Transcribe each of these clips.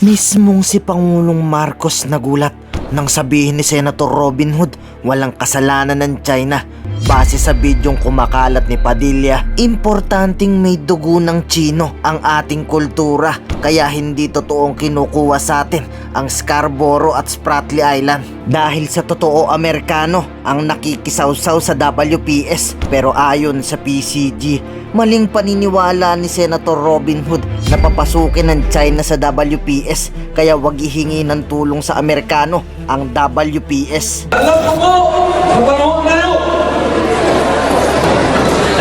Mismong si Pangulong Marcos nagulat nang sabihin ni Senator Robin Hood walang kasalanan ng China. Base sa bidyong kumakalat ni Padilla, importanteng may dugo ng Chino ang ating kultura, kaya hindi totoong kinukuha sa atin ang Scarborough at Spratly Island. Dahil sa totoo Amerikano ang nakikisawsaw sa WPS, pero ayon sa PCG, maling paniniwala ni Senator Robin Hood na papasukin ng China sa WPS, kaya wag ihingi ng tulong sa Amerikano ang WPS. Alam ko po, sa panahon na yun,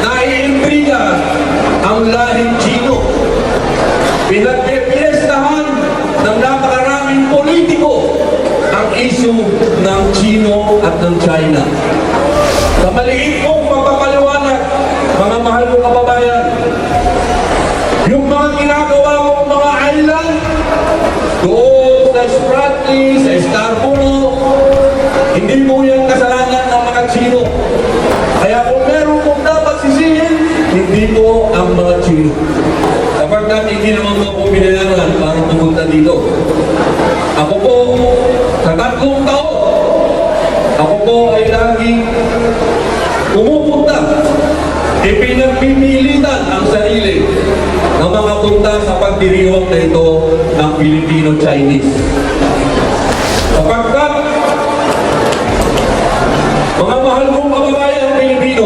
naiintriga ang lahing Chino. Pinagpipiestahan ng napakaraming politiko ang issue ng Chino at ng China. Sa maliit kong magpapaliwanag, mga mahal kong kababayan, yung mga ginagawa kong mga island, doon sa Spratly, sa Scarborough, hindi mo yan kasalanan ng mga Chino. Kaya kung meron kong dapat sisihin, hindi po ang mga Chino. Kapag hindi naman po ako binayaran para pumunta dito. Ako po, sa 3 taon, ako po ay laging pumupunta. Ipinagpipilitan ang sarili na makapunta sa pagdiriwang na ito ng Filipino-Chinese. Sapagkat, mga mahal kong kababayan ng Pilipino,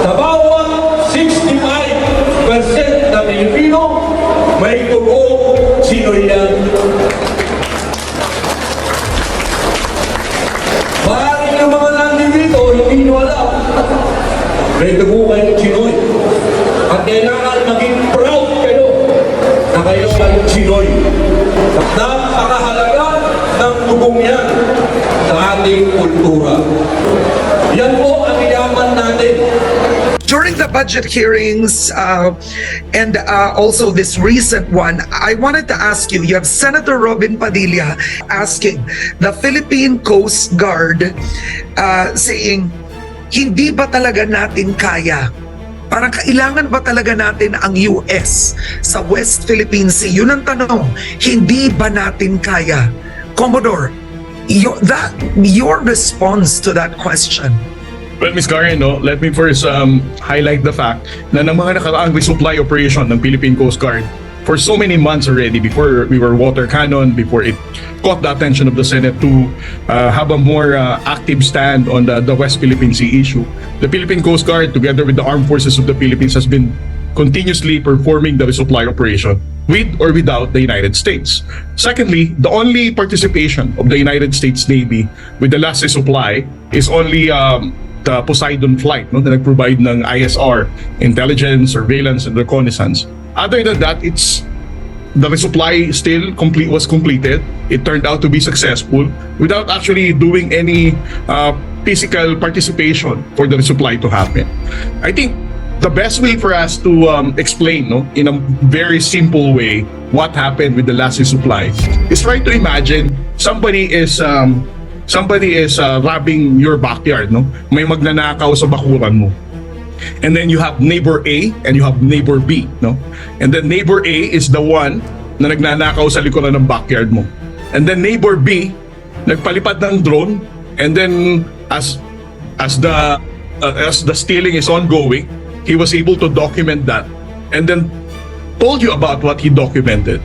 sa bawat 65% na Pilipino, may tugong sino yan. Maaaring yung mga nandito, hindi nyo alam. May dugo kayo Chinoy. At kailangan maging proud kayo na kayo ay Chinoy. Napakahalaga ng dugong yan sa ating kultura. Yan po ang yaman natin. During the budget hearings and also this recent one, I wanted to ask you, you have Senator Robin Padilla asking the Philippine Coast Guard saying, hindi ba talaga natin kaya? Parang kailangan ba talaga natin ang US sa West Philippine Sea? Yun ang tanong, hindi ba natin kaya? Commodore, your response to that question. Well, Ms. Karen, let me first highlight the fact na ng mga nakaraang resupply operation ng Philippine Coast Guard for so many months already, before we were water cannon, before it caught the attention of the Senate to have a more active stand on the West Philippine Sea issue. The Philippine Coast Guard, together with the Armed Forces of the Philippines, has been continuously performing the resupply operation with or without the United States. Secondly, the only participation of the United States Navy with the last resupply is only the Poseidon flight, na nag-provide ng ISR, intelligence, surveillance, and reconnaissance. Other than that, the resupply still was completed. It turned out to be successful without actually doing any physical participation for the resupply to happen. I think the best way for us to explain, in a very simple way, what happened with the last resupply is try to imagine somebody is robbing your backyard, may magnanakaw sa bakuran mo. And then you have neighbor A and you have neighbor B, And then neighbor A is the one na nagnanakaw sa likuran ng backyard mo. And then neighbor B nagpalipad ng drone, and then as the stealing is ongoing, he was able to document that and then told you about what he documented.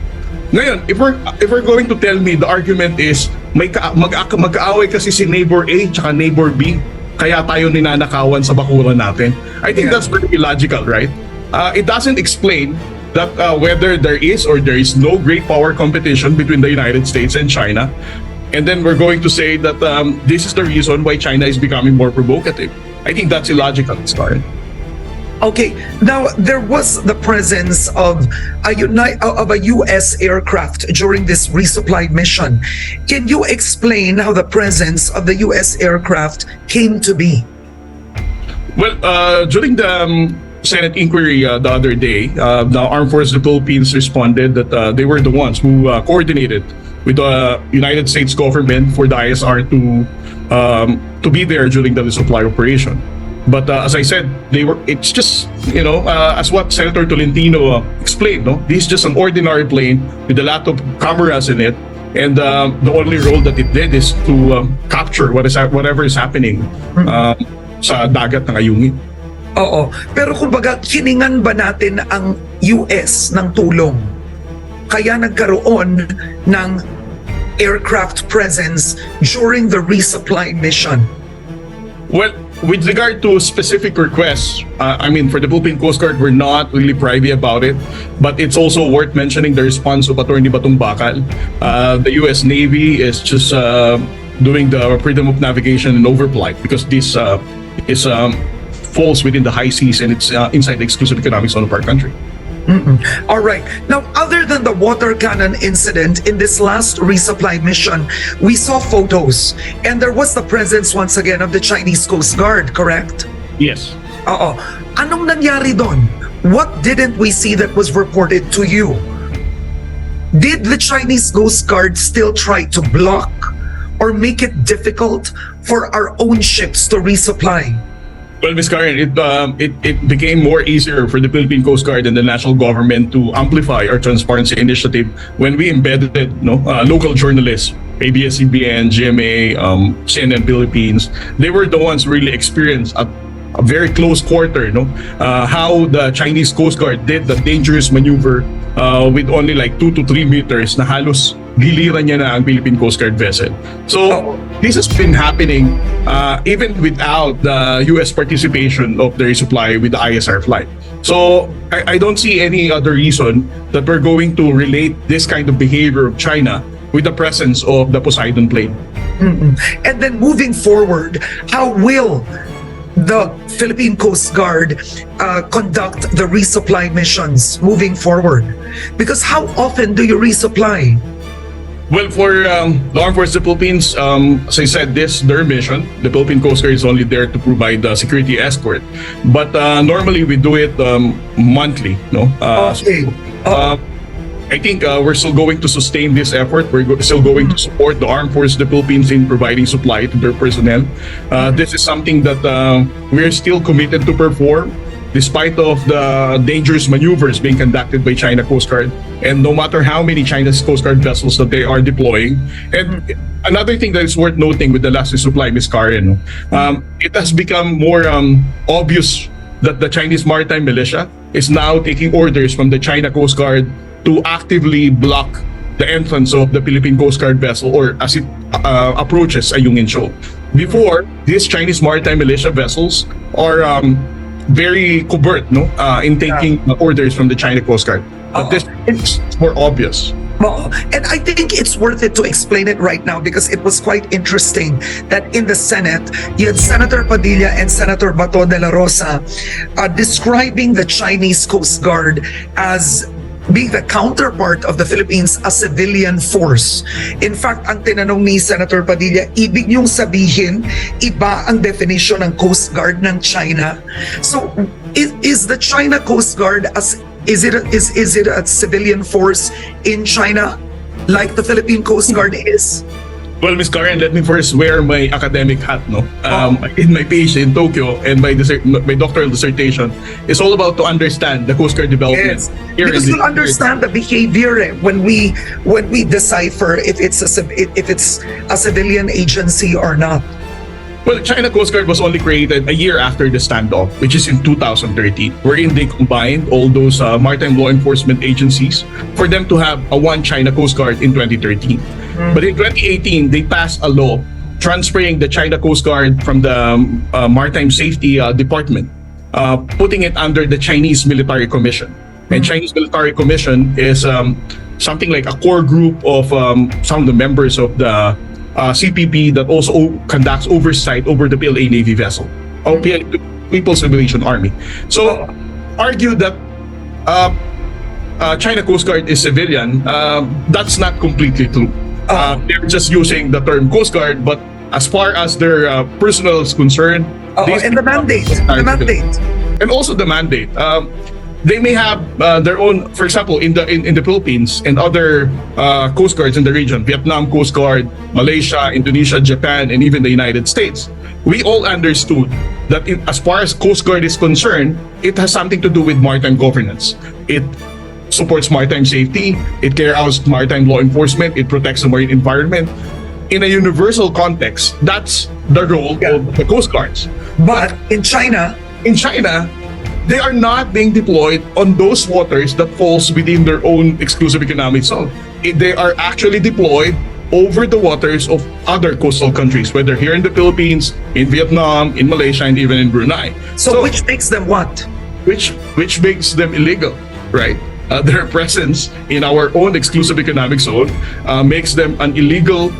Ngayon, if we're going to tell me the argument is mag-aaway kasi si neighbor A tsaka neighbor B, kaya tayo ninanakawan sa bakuran natin, I think that's very illogical, right? It doesn't explain that whether there is or there is no great power competition between the United States and China, and then we're going to say that this is the reason why China is becoming more provocative. I think that's illogical, Karen. Okay, now there was the presence of a U.S. aircraft during this resupply mission. Can you explain how the presence of the U.S. aircraft came to be? Well, during the Senate inquiry the other day, the Armed Forces of the Philippines responded that they were the ones who coordinated with the United States government for the ISR to be there during the resupply operation. But as I said, it's just as what Senator Tolentino explained, no, this is just an ordinary plane with a lot of cameras in it, and the only role that it did is to capture whatever is happening sa dagat ng Ayungin. Oo. Pero kumbaga, hiningan ba natin ang US ng tulong? Kaya nagkaroon ng aircraft presence during the resupply mission. Well, with regard to specific requests, for the Philippine Coast Guard, we're not really privy about it, but it's also worth mentioning the response of Attorney Batong Bakal. The U.S. Navy is just doing the freedom of navigation and overflight because this falls within the high seas and it's inside the exclusive economic zone of our country. All right. Now, other than the water cannon incident in this last resupply mission, we saw photos and there was the presence once again of the Chinese Coast Guard, correct? Yes. Oo. Anong nangyari doon? What didn't we see that was reported to you? Did the Chinese Coast Guard still try to block or make it difficult for our own ships to resupply? Well, Ms. Karen, it became more easier for the Philippine Coast Guard and the national government to amplify our transparency initiative when we embedded local journalists, ABS-CBN, GMA, CNN Philippines. They were the ones who really experienced a very close quarter, how the Chinese Coast Guard did the dangerous maneuver with only like 2 to 3 meters na halos giliran niya na ang Philippine Coast Guard vessel. So this has been happening even without the US participation of the resupply with the ISR flight. So I don't see any other reason that we're going to relate this kind of behavior of China with the presence of the Poseidon plane. And then moving forward, how will the Philippine Coast Guard conduct the resupply missions moving forward? Because how often do you resupply? Well, for law enforcement of the Philippines, as I said, their mission. The Philippine Coast Guard is only there to provide the security escort. But normally we do it monthly. Okay. I think we're still going to sustain this effort. We're still going to support the armed forces of the Philippines in providing supply to their personnel. This is something that we're still committed to perform, despite of the dangerous maneuvers being conducted by China Coast Guard, and no matter how many China's Coast Guard vessels that they are deploying. And another thing that is worth noting with the last resupply, Ms. Karen, it has become more obvious that the Chinese maritime militia is now taking orders from the China Coast Guard to actively block the entrance of the Philippine Coast Guard vessel, or as it approaches Ayungin Shoal. Before, these Chinese maritime militia vessels are very covert in taking orders from the China Coast Guard. But this is more obvious. Well, and I think it's worth it to explain it right now because it was quite interesting that in the Senate, you had Senator Padilla and Senator Bato de la Rosa describing the Chinese Coast Guard as being the counterpart of the Philippines, a civilian force. In fact, ang tinanong ni Senator Padilla, ibig niyong sabihin, iba ang definition ng Coast Guard ng China. So, is the China Coast Guard is it a civilian force in China like the Philippine Coast Guard is? Well, Ms. Karen, let me first wear my academic hat. In my PhD in Tokyo and my doctoral dissertation, it's all about to understand the Coast Guard development. Yes, because you'll understand the behavior when we decipher if it's a civilian agency or not. Well, China Coast Guard was only created a year after the standoff, which is in 2013, wherein they combined all those maritime law enforcement agencies for them to have a one China Coast Guard in 2013. But in 2018, they passed a law transferring the China Coast Guard from the Maritime Safety Department, putting it under the Chinese Military Commission. And Chinese Military Commission is something like a core group of some of the members of the CPP that also conducts oversight over the PLA Navy vessel, or People's Liberation Army. So, argue that China Coast Guard is civilian, that's not completely true. They're just using the term Coast Guard, but as far as their personnel is concerned, and the mandate, and also the mandate. They may have their own, for example, in the Philippines and other coast guards in the region, Vietnam Coast Guard, Malaysia, Indonesia, Japan, and even the United States. We all understood that as far as Coast Guard is concerned, it has something to do with maritime governance. It supports maritime safety, it carries out maritime law enforcement, it protects the marine environment. In a universal context, that's the role of the Coast Guards. But in China, They are not being deployed on those waters that falls within their own exclusive economic zone. They are actually deployed over the waters of other coastal countries, whether here in the Philippines, in Vietnam, in Malaysia, and even in Brunei. so which makes them what? Which makes them illegal, right? Their presence in our own exclusive economic zone makes them an illegal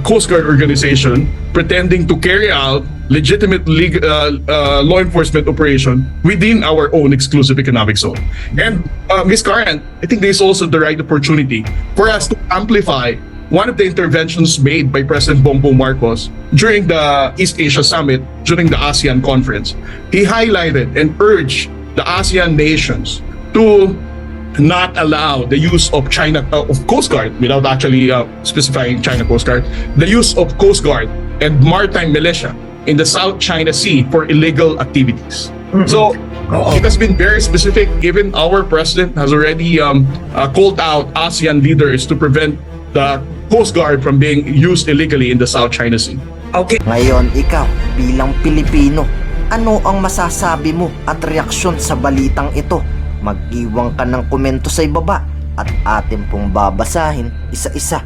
Coast Guard organization pretending to carry out legitimate law enforcement operation within our own exclusive economic zone. And Ms. Karen, I think this is also the right opportunity for us to amplify one of the interventions made by President Bongbong Marcos during the East Asia Summit, during the ASEAN conference. He highlighted and urged the ASEAN nations to not allow the use of Coast Guard, without actually specifying China Coast Guard, the use of Coast Guard and maritime militia in the South China Sea for illegal activities. So it has been very specific. Even our president has already called out ASEAN leaders to prevent the Coast Guard from being used illegally in the South China Sea. Okay. Ngayon, ikaw, bilang Pilipino, ano ang masasabi mo at reaksyon sa balitang ito? Mag-iwan ka ng komento sa ibaba at atin pong babasahin isa-isa.